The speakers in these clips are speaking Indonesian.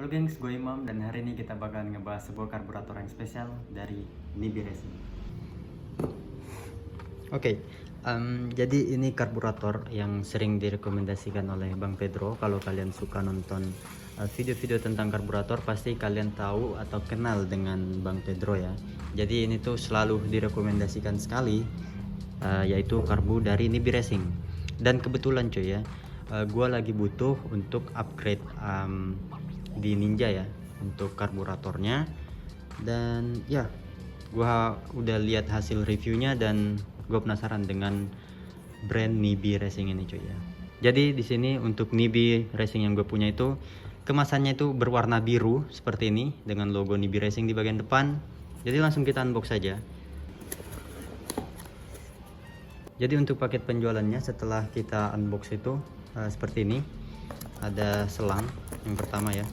Halo gengs, gue Imam dan hari ini kita bakalan ngebahas sebuah karburator yang spesial dari Nibi Racing. Jadi ini karburator yang sering direkomendasikan oleh Bang Pedro. Kalau kalian suka nonton video-video tentang karburator, pasti kalian tahu atau kenal dengan Bang Pedro ya. Jadi ini tuh selalu direkomendasikan sekali, yaitu karbu dari Nibi Racing. Dan kebetulan cuy ya, gue lagi butuh untuk upgrade di Ninja ya untuk karburatornya, dan ya gua udah lihat hasil reviewnya dan gue penasaran dengan brand Nibi Racing ini cuy ya. Jadi di sini untuk Nibi Racing yang gue punya itu kemasannya itu berwarna biru seperti ini dengan logo Nibi Racing di bagian depan. Jadi langsung kita unbox saja. Jadi untuk paket penjualannya setelah kita unbox itu seperti ini. Ada selang yang pertama ya,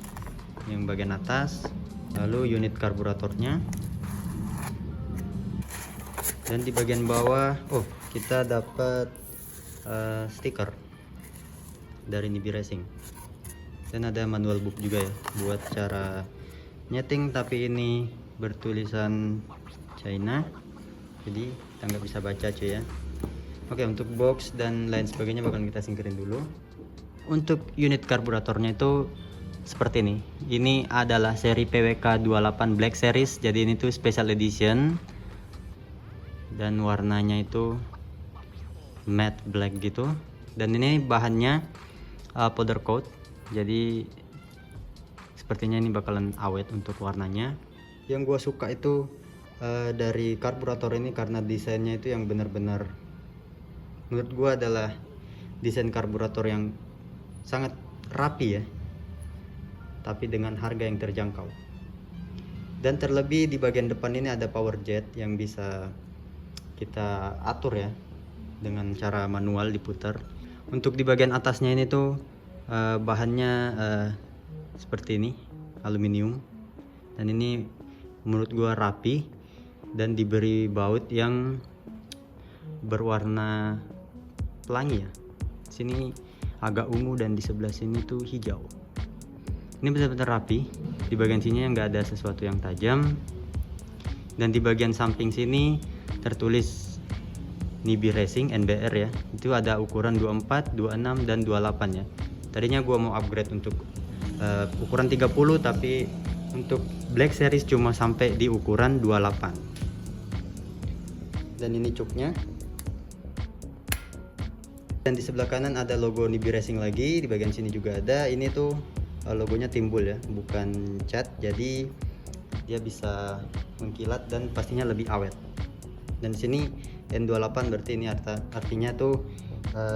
yang bagian atas, lalu unit karburatornya, dan di bagian bawah kita dapat stiker dari Nibi Racing, dan ada manual book juga ya buat cara nyeting, tapi ini bertulisan China jadi kita nggak bisa baca cuy ya. Oke, untuk box dan lain sebagainya bakal kita singkirin dulu. Untuk unit karburatornya itu seperti ini. Ini adalah seri PWK 28 Black Series. Jadi ini tuh special edition. Dan warnanya itu matte black gitu. Dan ini bahannya powder coat. Jadi sepertinya ini bakalan awet untuk warnanya. Yang gua suka itu dari karburator ini karena desainnya itu yang benar-benar menurut gua adalah desain karburator yang sangat rapi ya, tapi dengan harga yang terjangkau. Dan terlebih di bagian depan ini ada power jet yang bisa kita atur ya dengan cara manual diputar. Untuk di bagian atasnya ini tuh bahannya seperti ini, aluminium, dan ini menurut gua rapi dan diberi baut yang berwarna pelangi ya. Sini agak ungu dan di sebelah sini tuh hijau. Ini benar-benar rapi. Di bagian sini nggak ada sesuatu yang tajam, dan di bagian samping sini tertulis Nibi Racing NBR ya. Itu ada ukuran 24, 26 dan 28 ya. Tadinya gua mau upgrade untuk ukuran 30, tapi untuk Black Series cuma sampai di ukuran 28. Dan ini cuknya. Dan di sebelah kanan ada logo Nibi Racing lagi, di bagian sini juga ada. Ini tuh logonya timbul ya, bukan cat, jadi dia bisa mengkilat dan pastinya lebih awet. Dan di sini N28 berarti ini artinya tuh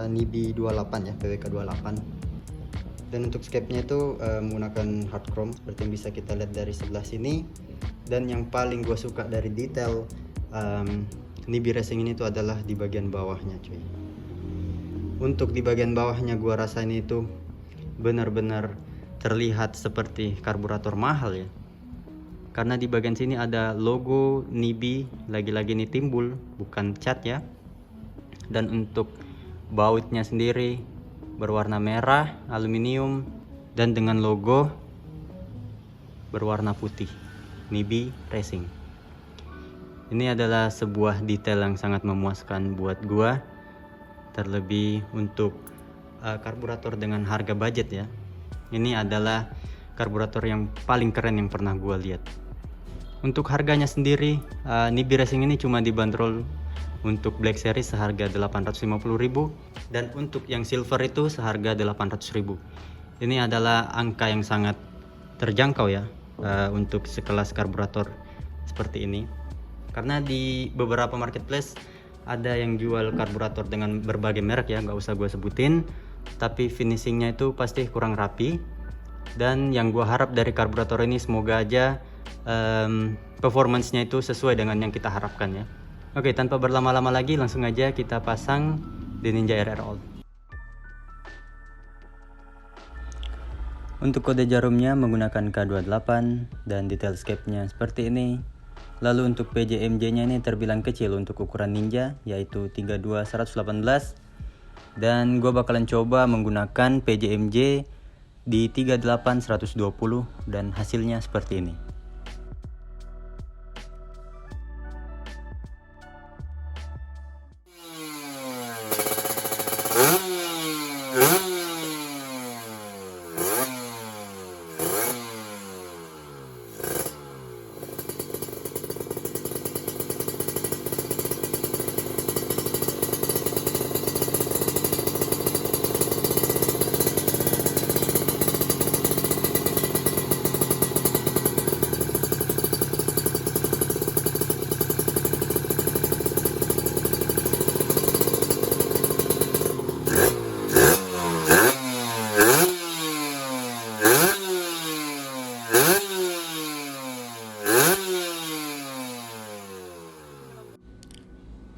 Nibi 28 ya, PWK 28. Dan untuk scape-nya itu menggunakan hard chrome seperti yang bisa kita lihat dari sebelah sini. Dan yang paling gue suka dari detail Nibi Racing ini tuh adalah di bagian bawahnya cuy. Untuk di bagian bawahnya gua rasain itu benar-benar terlihat seperti karburator mahal ya. Karena di bagian sini ada logo Nibi, lagi-lagi ini timbul, bukan cat ya. Dan untuk bautnya sendiri berwarna merah, aluminium, dan dengan logo berwarna putih, Nibi Racing. Ini adalah sebuah detail yang sangat memuaskan buat gua. Terlebih untuk karburator dengan harga budget ya. Ini adalah karburator yang paling keren yang pernah gue lihat. Untuk harganya sendiri, Nibi Racing ini cuma dibanderol untuk Black Series seharga 850.000, dan untuk yang silver itu seharga 800.000. Ini adalah angka yang sangat terjangkau ya untuk sekelas karburator seperti ini. Karena di beberapa marketplace ada yang jual karburator dengan berbagai merek ya, nggak usah gue sebutin, tapi finishingnya itu pasti kurang rapi. Dan yang gue harap dari karburator ini semoga aja performance-nya itu sesuai dengan yang kita harapkan ya. Oke, tanpa berlama-lama lagi langsung aja kita pasang di Ninja RR Old. Untuk kode jarumnya menggunakan K28 dan detail scape-nya seperti ini. Lalu untuk PJMJ-nya ini terbilang kecil untuk ukuran Ninja, yaitu 32/118. Dan gue bakalan coba menggunakan PJMJ di 38120 dan hasilnya seperti ini.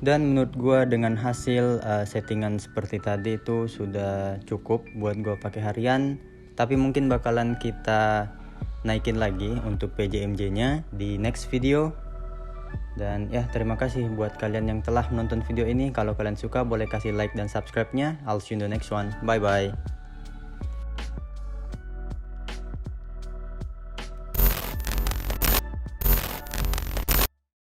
Dan menurut gua dengan hasil settingan seperti tadi itu sudah cukup buat gua pakai harian. Tapi mungkin bakalan kita naikin lagi untuk PJMJ nya di next video. Dan ya, terima kasih buat kalian yang telah menonton video ini. Kalau kalian suka boleh kasih like dan subscribe nya. I'll see you in the next one. Bye bye.